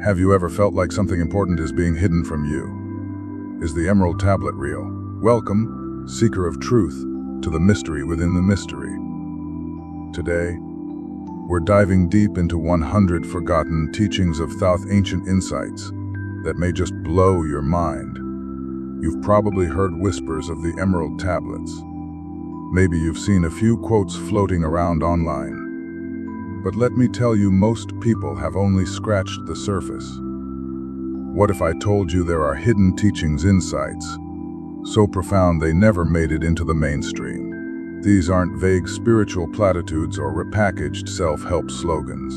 Have you ever felt like something important is being hidden from you? Is the Emerald Tablet real? Welcome, seeker of truth, to the mystery within the mystery. Today, we're diving deep into 100 forgotten teachings of Thoth, ancient insights that may just blow your mind. You've probably heard whispers of the Emerald Tablets. Maybe you've seen a few quotes floating around online. But let me tell you, most people have only scratched the surface. What if I told you there are hidden teachings, insights, so profound they never made it into the mainstream? These aren't vague spiritual platitudes or repackaged self-help slogans.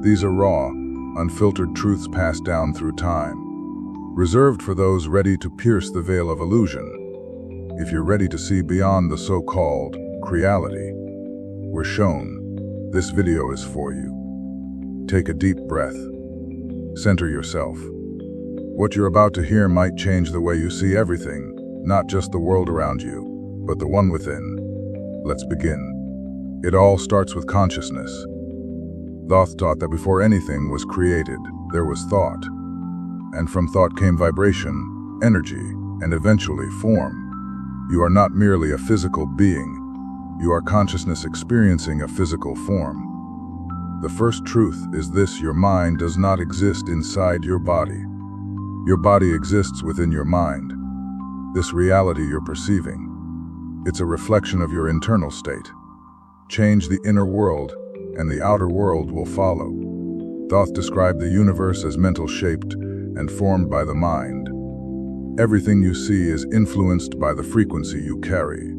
These are raw, unfiltered truths passed down through time, reserved for those ready to pierce the veil of illusion. If you're ready to see beyond the so-called reality we're shown, this video is for you. Take a deep breath. Center yourself. What you're about to hear might change the way you see everything, not just the world around you, but the one within. Let's begin. It all starts with consciousness. Thoth taught that before anything was created, there was thought. And from thought came vibration, energy, and eventually form. You are not merely a physical being. You are consciousness experiencing a physical form. The first truth is this: your mind does not exist inside your body. Your body exists within your mind. This reality you're perceiving, it's a reflection of your internal state. Change the inner world, and the outer world will follow. Thoth described the universe as mental-shaped and formed by the mind. Everything you see is influenced by the frequency you carry.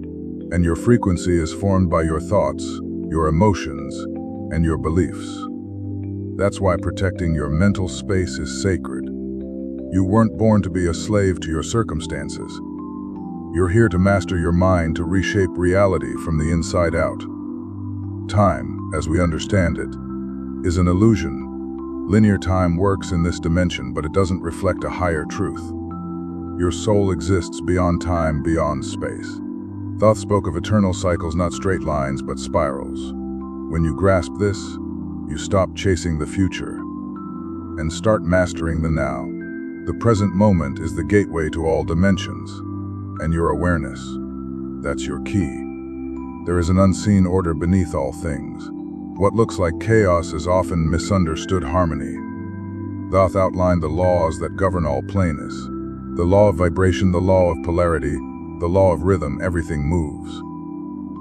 And your frequency is formed by your thoughts, your emotions, and your beliefs. That's why protecting your mental space is sacred. You weren't born to be a slave to your circumstances. You're here to master your mind, to reshape reality from the inside out. Time, as we understand it, is an illusion. Linear time works in this dimension, but it doesn't reflect a higher truth. Your soul exists beyond time, beyond space. Thoth spoke of eternal cycles, not straight lines, but spirals. When you grasp this, you stop chasing the future and start mastering the now. The present moment is the gateway to all dimensions, and your awareness, that's your key. There is an unseen order beneath all things. What looks like chaos is often misunderstood harmony. Thoth outlined the laws that govern all planness: the law of vibration, the law of polarity, the law of rhythm. Everything moves.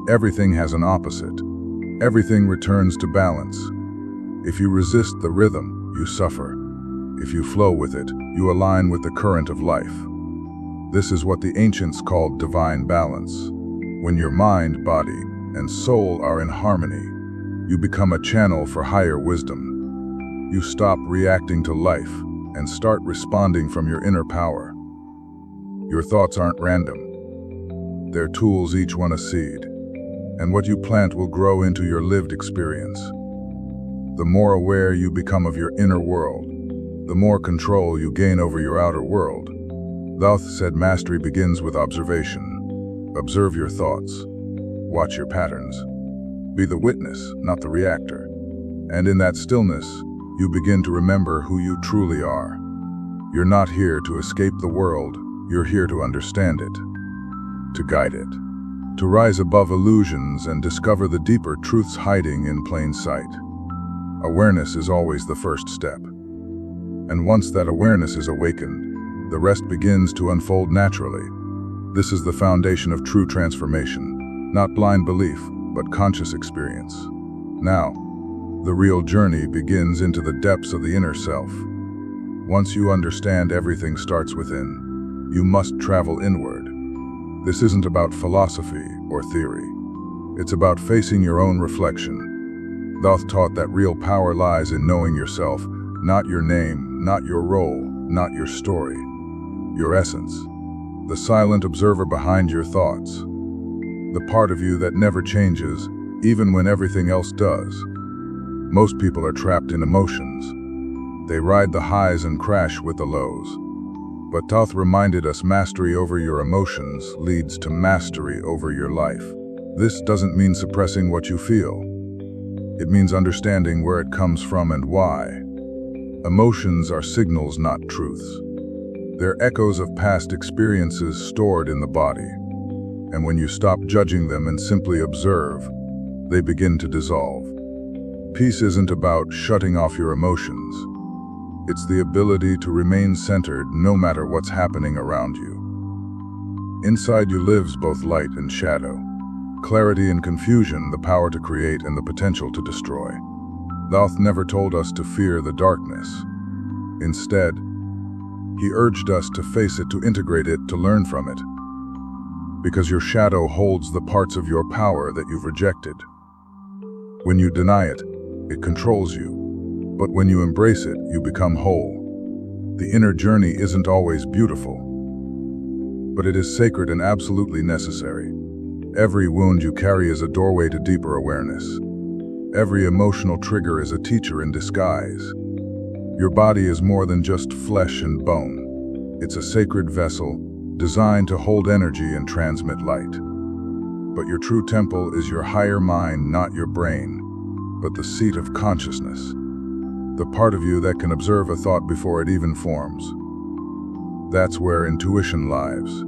Everything has an opposite. Everything returns to balance. If you resist the rhythm, you suffer. If you flow with it, you align with the current of life. This is what the ancients called divine balance. When your mind, body, and soul are in harmony, you become a channel for higher wisdom. You stop reacting to life and start responding from your inner power. Your thoughts aren't random. They're tools, each one a seed, and what you plant will grow into your lived experience. The more aware you become of your inner world, the more control you gain over your outer world. Thoth said mastery begins with observation. Observe your thoughts. Watch your patterns. Be the witness, not the reactor. And in that stillness, you begin to remember who you truly are. You're not here to escape the world. You're here to understand it, to guide it, to rise above illusions and discover the deeper truths hiding in plain sight. Awareness is always the first step. And once that awareness is awakened, the rest begins to unfold naturally. This is the foundation of true transformation, not blind belief, but conscious experience. Now, the real journey begins into the depths of the inner self. Once you understand everything starts within, you must travel inward. This isn't about philosophy or theory. It's about facing your own reflection. Thoth taught that real power lies in knowing yourself, not your name, not your role, not your story, your essence, the silent observer behind your thoughts, the part of you that never changes, even when everything else does. Most people are trapped in emotions. They ride the highs and crash with the lows. But Thoth reminded us mastery over your emotions leads to mastery over your life. This doesn't mean suppressing what you feel. It means understanding where it comes from and why. Emotions are signals, not truths. They're echoes of past experiences stored in the body. And when you stop judging them and simply observe, they begin to dissolve. Peace isn't about shutting off your emotions. It's the ability to remain centered no matter what's happening around you. Inside you lives both light and shadow, clarity and confusion, the power to create and the potential to destroy. Thoth never told us to fear the darkness. Instead, he urged us to face it, to integrate it, to learn from it. Because your shadow holds the parts of your power that you've rejected. When you deny it, it controls you. But when you embrace it, you become whole. The inner journey isn't always beautiful, but it is sacred and absolutely necessary. Every wound you carry is a doorway to deeper awareness. Every emotional trigger is a teacher in disguise. Your body is more than just flesh and bone. It's a sacred vessel designed to hold energy and transmit light. But your true temple is your higher mind, not your brain, but the seat of consciousness. The part of you that can observe a thought before it even forms. That's where intuition lives.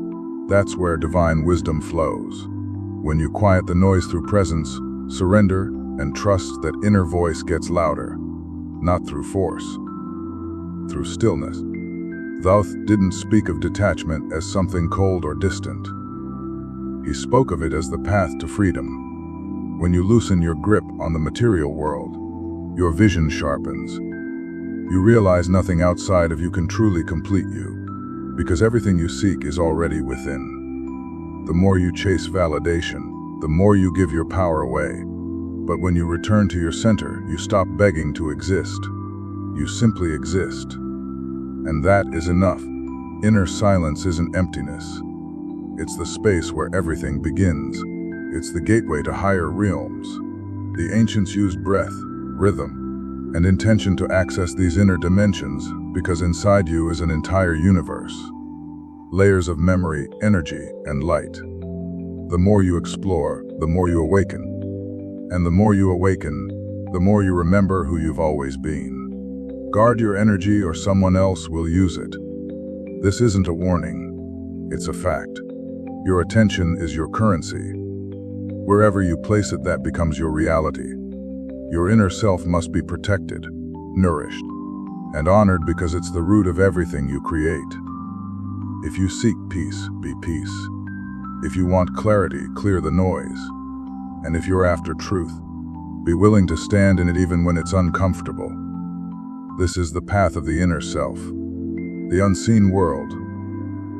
That's where divine wisdom flows. When you quiet the noise through presence, surrender, and trust that inner voice gets louder, not through force, through stillness. Thoth didn't speak of detachment as something cold or distant. He spoke of it as the path to freedom. When you loosen your grip on the material world, your vision sharpens. You realize nothing outside of you can truly complete you, because everything you seek is already within. The more you chase validation, the more you give your power away. But when you return to your center, you stop begging to exist. You simply exist. And that is enough. Inner silence isn't emptiness. It's the space where everything begins. It's the gateway to higher realms. The ancients used breath, rhythm, and intention to access these inner dimensions because inside you is an entire universe. Layers of memory, energy, and light. The more you explore, the more you awaken. And the more you awaken, the more you remember who you've always been. Guard your energy or someone else will use it. This isn't a warning, it's a fact. Your attention is your currency. Wherever you place it, that becomes your reality. Your inner self must be protected, nourished, and honored because it's the root of everything you create. If you seek peace, be peace. If you want clarity, clear the noise. And if you're after truth, be willing to stand in it even when it's uncomfortable. This is the path of the inner self, the unseen world,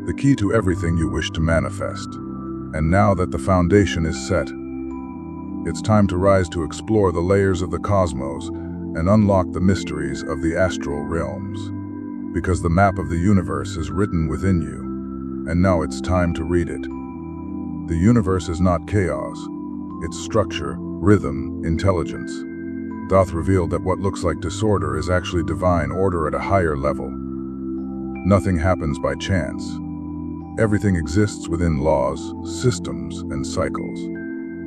the key to everything you wish to manifest. And now that the foundation is set, it's time to rise to explore the layers of the cosmos and unlock the mysteries of the astral realms. Because the map of the universe is written within you, and now it's time to read it. The universe is not chaos. It's structure, rhythm, intelligence. Thoth revealed that what looks like disorder is actually divine order at a higher level. Nothing happens by chance. Everything exists within laws, systems, and cycles.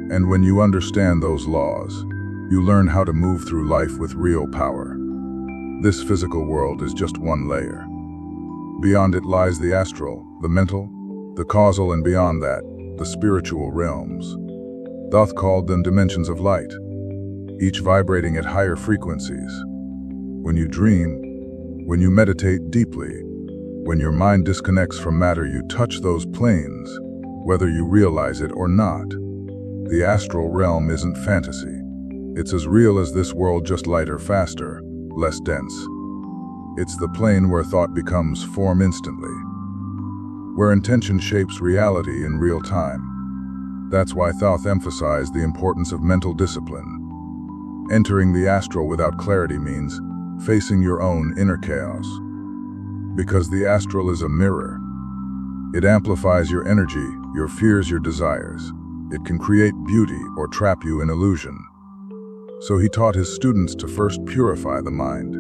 And when you understand those laws, you learn how to move through life with real power. This physical world is just one layer. Beyond it lies the astral, the mental, the causal, and beyond that, the spiritual realms. Thoth called them dimensions of light, each vibrating at higher frequencies. When you dream, when you meditate deeply, when your mind disconnects from matter, you touch those planes, whether you realize it or not. The astral realm isn't fantasy. It's as real as this world, just lighter, faster, less dense. It's the plane where thought becomes form instantly, where intention shapes reality in real time. That's why Thoth emphasized the importance of mental discipline. Entering the astral without clarity means facing your own inner chaos. Because the astral is a mirror. It amplifies your energy, your fears, your desires. It can create beauty or trap you in illusion. So he taught his students to first purify the mind,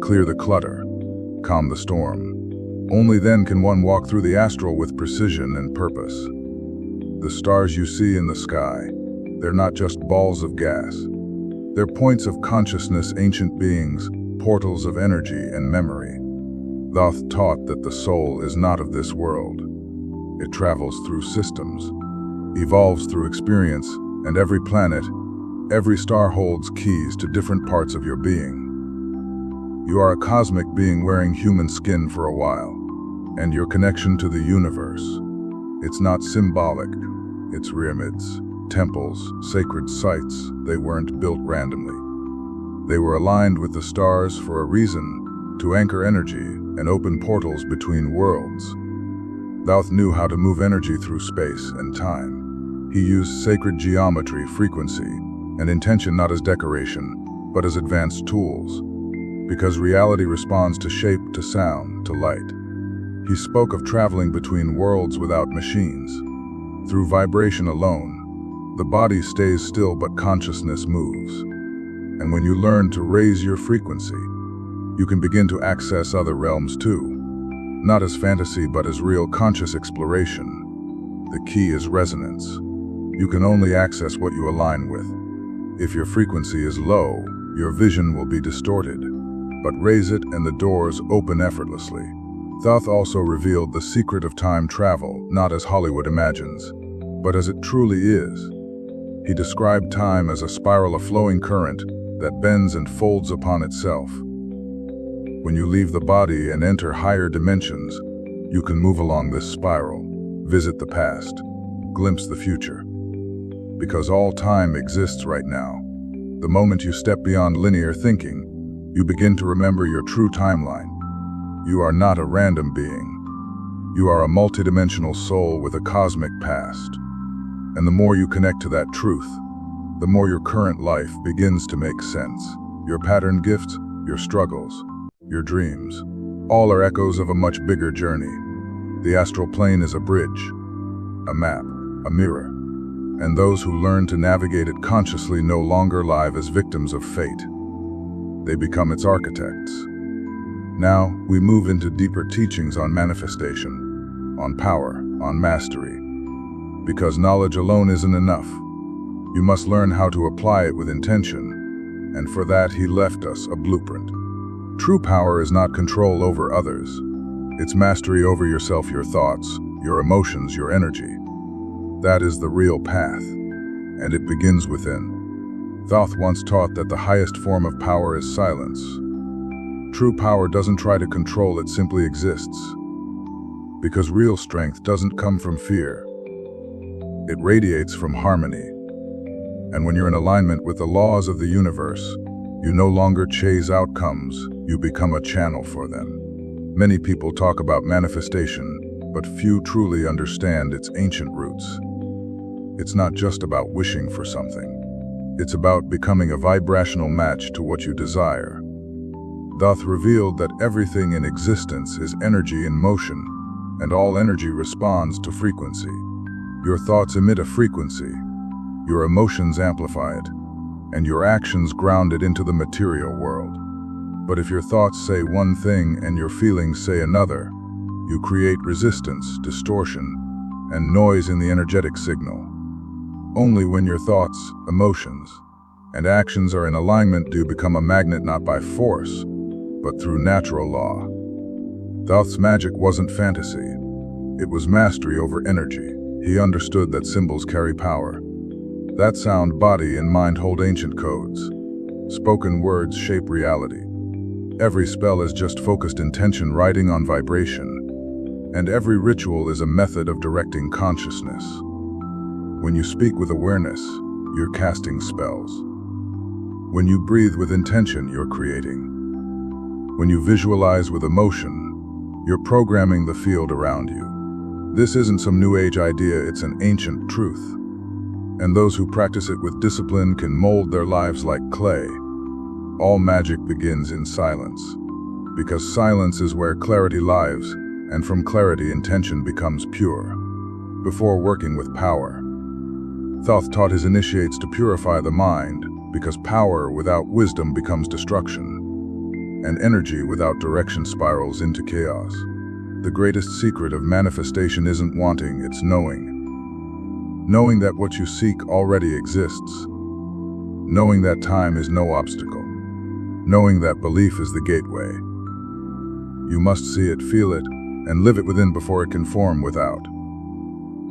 clear the clutter, calm the storm. Only then can one walk through the astral with precision and purpose. The stars you see in the sky, they're not just balls of gas. They're points of consciousness, ancient beings, portals of energy and memory. Thoth taught that the soul is not of this world. It travels through systems, evolves through experience, and every planet, every star holds keys to different parts of your being. You are a cosmic being wearing human skin for a while, and your connection to the universe. It's not symbolic, it's pyramids, temples, sacred sites. They weren't built randomly. They were aligned with the stars for a reason, to anchor energy and open portals between worlds. Thoth knew how to move energy through space and time. He used sacred geometry, frequency, and intention not as decoration, but as advanced tools. Because reality responds to shape, to sound, to light. He spoke of traveling between worlds without machines. Through vibration alone, the body stays still but consciousness moves. And when you learn to raise your frequency, you can begin to access other realms too. Not as fantasy, but as real conscious exploration. The key is resonance. You can only access what you align with. If your frequency is low, your vision will be distorted. But raise it and the doors open effortlessly. Thoth also revealed the secret of time travel, not as Hollywood imagines, but as it truly is. He described time as a spiral of flowing current that bends and folds upon itself. When you leave the body and enter higher dimensions, you can move along this spiral, visit the past, glimpse the future. Because all time exists right now. The moment you step beyond linear thinking, you begin to remember your true timeline. You are not a random being. You are a multidimensional soul with a cosmic past. And the more you connect to that truth, the more your current life begins to make sense. Your pattern gifts, your struggles, your dreams, all are echoes of a much bigger journey. The astral plane is a bridge, a map, a mirror, and those who learn to navigate it consciously no longer live as victims of fate. They become its architects. Now, we move into deeper teachings on manifestation, on power, on mastery. Because knowledge alone isn't enough. You must learn how to apply it with intention, and for that he left us a blueprint. True power is not control over others. It's mastery over yourself, your thoughts, your emotions, your energy. That is the real path, and it begins within. Thoth once taught that the highest form of power is silence. True power doesn't try to control, it simply exists. Because real strength doesn't come from fear. It radiates from harmony. And when you're in alignment with the laws of the universe, you no longer chase outcomes, you become a channel for them. Many people talk about manifestation, but few truly understand its ancient roots. It's not just about wishing for something. It's about becoming a vibrational match to what you desire. Thoth revealed that everything in existence is energy in motion, and all energy responds to frequency. Your thoughts emit a frequency, your emotions amplify it, and your actions ground it into the material world. But if your thoughts say one thing and your feelings say another, you create resistance, distortion, and noise in the energetic signal. Only when your thoughts, emotions, and actions are in alignment do you become a magnet, not by force, but through natural law. Thoth's magic wasn't fantasy. It was mastery over energy. He understood that symbols carry power. That sound, body, and mind hold ancient codes. Spoken words shape reality. Every spell is just focused intention riding on vibration. And every ritual is a method of directing consciousness. When you speak with awareness, you're casting spells. When you breathe with intention, you're creating. When you visualize with emotion, you're programming the field around you. This isn't some new age idea, it's an ancient truth. And those who practice it with discipline can mold their lives like clay. All magic begins in silence, because silence is where clarity lives, and from clarity intention becomes pure. Before working with power, Thoth taught his initiates to purify the mind, because power without wisdom becomes destruction, and energy without direction spirals into chaos. The greatest secret of manifestation isn't wanting, it's knowing. Knowing that what you seek already exists. Knowing that time is no obstacle. knowing that belief is the gateway. You must see it, feel it, and live it within before it can form without.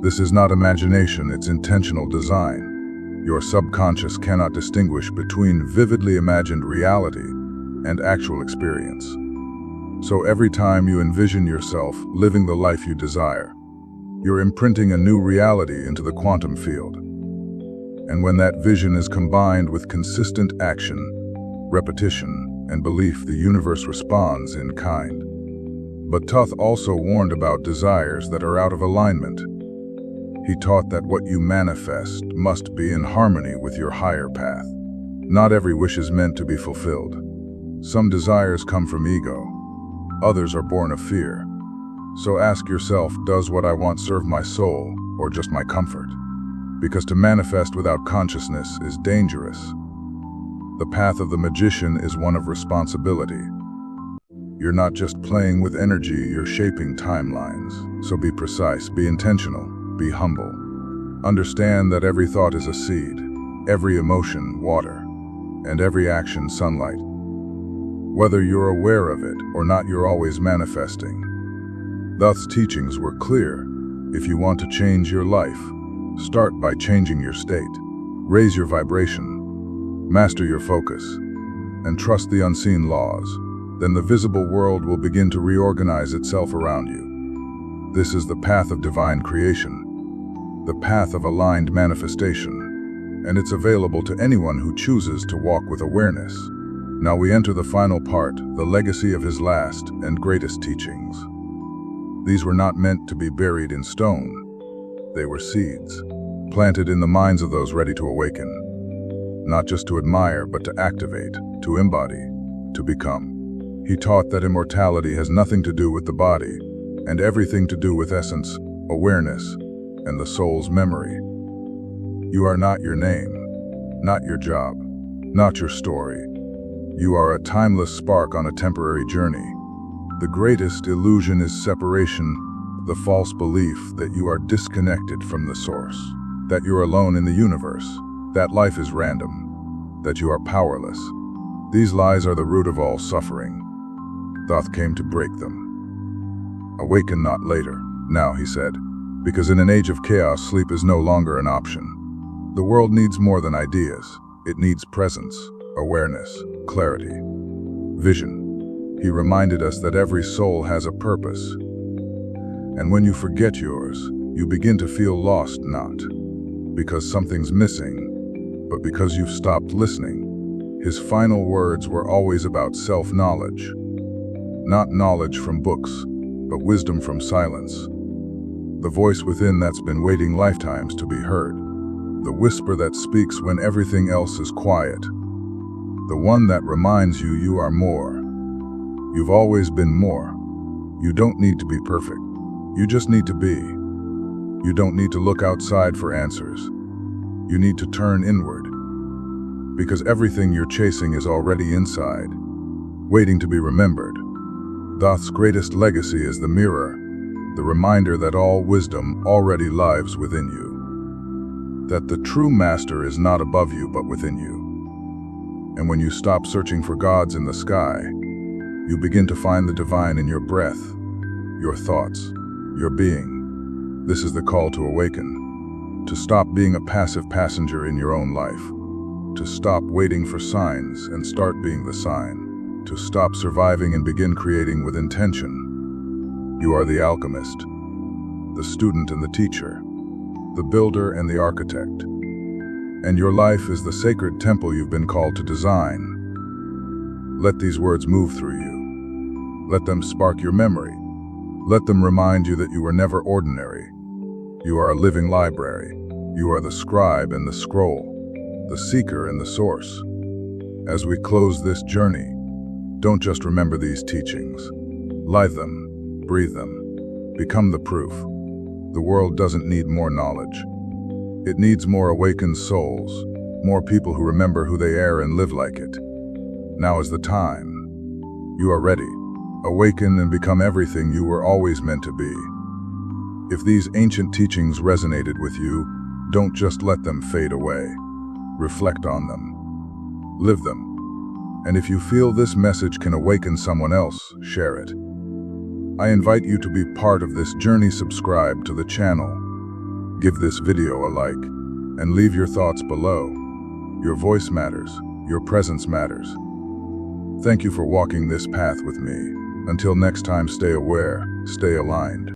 This is not imagination, it's intentional design. Your subconscious cannot distinguish between vividly imagined reality and actual experience. So every time you envision yourself living the life you desire, you're imprinting a new reality into the quantum field. And when that vision is combined with consistent action, repetition, and belief, the universe responds in kind. But Thoth also warned about desires that are out of alignment. He taught that what you manifest must be in harmony with your higher path. Not every wish is meant to be fulfilled. Some desires come from ego. Others are born of fear. So ask yourself, does what I want serve my soul or just my comfort? Because to manifest without consciousness is dangerous. The path of the magician is one of responsibility. You're not just playing with energy, you're shaping timelines. So be precise, be intentional, be humble. Understand that every thought is a seed, every emotion water, and every action sunlight. Whether you're aware of it or not, you're always manifesting. Thoth's teachings were clear. If you want to change your life, start by changing your state. Raise your vibration, master your focus, and trust the unseen laws. Then the visible world will begin to reorganize itself around you. This is the path of divine creation, the path of aligned manifestation, and it's available to anyone who chooses to walk with awareness. Now we enter the final part, the legacy of his last and greatest teachings. These were not meant to be buried in stone. They were seeds, planted in the minds of those ready to awaken, not just to admire, but to activate, to embody, to become. He taught that immortality has nothing to do with the body, and everything to do with essence, awareness, and the soul's memory. You are not your name, not your job, not your story. You are a timeless spark on a temporary journey. The greatest illusion is separation, the false belief that you are disconnected from the source, that you're alone in the universe, that life is random, that you are powerless. These lies are the root of all suffering. Thoth came to break them. Awaken not later, now, he said, because in an age of chaos, sleep is no longer an option. The world needs more than ideas. It needs presence, awareness, clarity, vision. He reminded us that every soul has a purpose. And when you forget yours, you begin to feel lost, not because something's missing, but because you've stopped listening. His final words were always about self-knowledge. Not knowledge from books, but wisdom from silence. The voice within that's been waiting lifetimes to be heard. The whisper that speaks when everything else is quiet. The one that reminds you you are more. You've always been more. You don't need to be perfect. You just need to be. You don't need to look outside for answers. You need to turn inward. Because everything you're chasing is already inside, waiting to be remembered. Thoth's greatest legacy is the mirror, the reminder that all wisdom already lives within you. That the true master is not above you but within you. And when you stop searching for gods in the sky, you begin to find the divine in your breath, your thoughts, your being. This is the call to awaken, to stop being a passive passenger in your own life, to stop waiting for signs and start being the sign, to stop surviving and begin creating with intention. You are the alchemist, the student and the teacher, the builder and the architect. And your life is the sacred temple you've been called to design. Let these words move through you. Let them spark your memory. Let them remind you that you were never ordinary. You are a living library. You are the scribe and the scroll, the seeker and the source. As we close this journey, don't just remember these teachings. Live them, breathe them, become the proof. The world doesn't need more knowledge. It needs more awakened souls, more people who remember who they are and live like it. Now is the time. You are ready. Awaken and become everything you were always meant to be. If these ancient teachings resonated with you, don't just let them fade away. Reflect on them. Live them. And if you feel this message can awaken someone else, share it. I invite you to be part of this journey. Subscribe to the channel, give this video a like, and leave your thoughts below. Your voice matters, your presence matters. Thank you for walking this path with me. Until next time, stay aware, stay aligned.